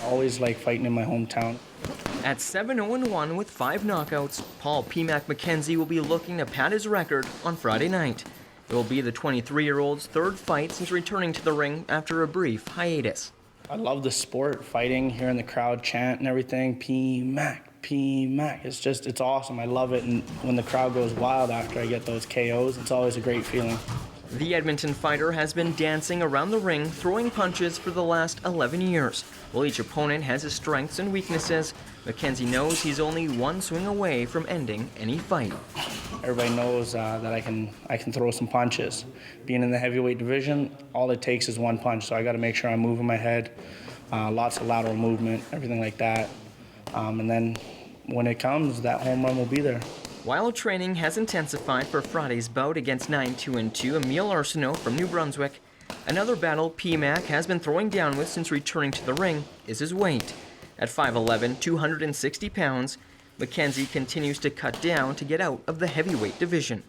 Always like fighting in my hometown. At 7-0-1 with 5 knockouts, Paul Mackenzie will be looking to pad his record on Friday night. It will be the 23-year-old's third fight since returning to the ring after a brief hiatus. I love the sport, fighting, hearing the crowd chant and everything. P-Mac, P-Mac. It's awesome. I love it. And when the crowd goes wild after I get those KOs, it's always a great feeling. The Edmonton fighter has been dancing around the ring, throwing punches for the last 11 years. While each opponent has his strengths and weaknesses, Mackenzie knows he's only one swing away from ending any fight. Everybody knows that I can throw some punches. Being in the heavyweight division, all it takes is one punch, so I got to make sure I'm moving my head, lots of lateral movement, everything like that. And then when it comes, that home run will be there. While training has intensified for Friday's bout against 9-2-2 Emile Arsenault from New Brunswick, another battle P-Mac has been throwing down with since returning to the ring is his weight. At 5'11", 260 pounds, Mackenzie continues to cut down to get out of the heavyweight division.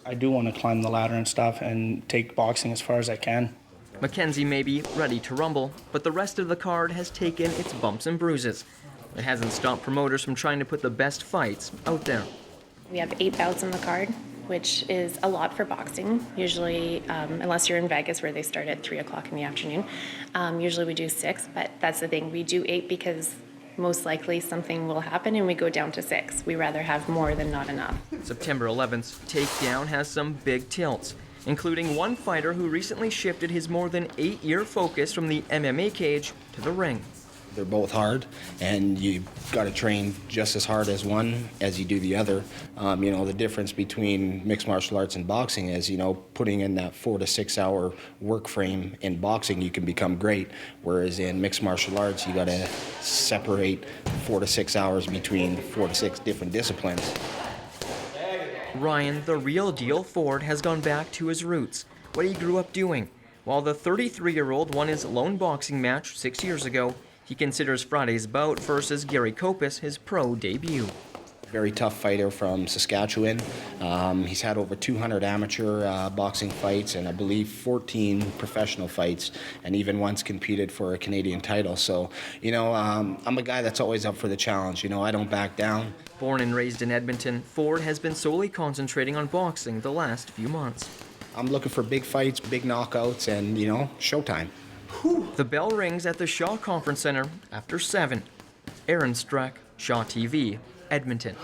I do want to climb the ladder and stuff and take boxing as far as I can. Mackenzie may be ready to rumble, but the rest of the card has taken its bumps and bruises. It hasn't stopped promoters from trying to put the best fights out there. We have 8 bouts on the card, which is a lot for boxing. Usually, unless you're in Vegas where they start at 3 o'clock in the afternoon, usually we do 6, but that's the thing. We do 8 because most likely something will happen and we go down to 6. We rather have more than not enough. September 11th's takedown has some big tilts, including one fighter who recently shifted his more than 8-year focus from the MMA cage to the ring. They're both hard, and you got to train just as hard as one as you do the other. The difference between mixed martial arts and boxing is, putting in that 4 to 6 hour work frame. In boxing, you can become great, whereas in mixed martial arts, you got to separate 4 to 6 hours between 4 to 6 different disciplines. Ryan, the real deal Ford, has gone back to his roots, what he grew up doing. While the 33-year-old won his lone boxing match 6 years ago, he considers Friday's bout versus Gary Kopis his pro debut. Very tough fighter from Saskatchewan. He's had over 200 amateur boxing fights and I believe 14 professional fights, and even once competed for a Canadian title. So, I'm a guy that's always up for the challenge. I don't back down. Born and raised in Edmonton, Ford has been solely concentrating on boxing the last few months. I'm looking for big fights, big knockouts, and, showtime. The bell rings at the Shaw Conference Center after 7. Aaron Streck, Shaw TV, Edmonton.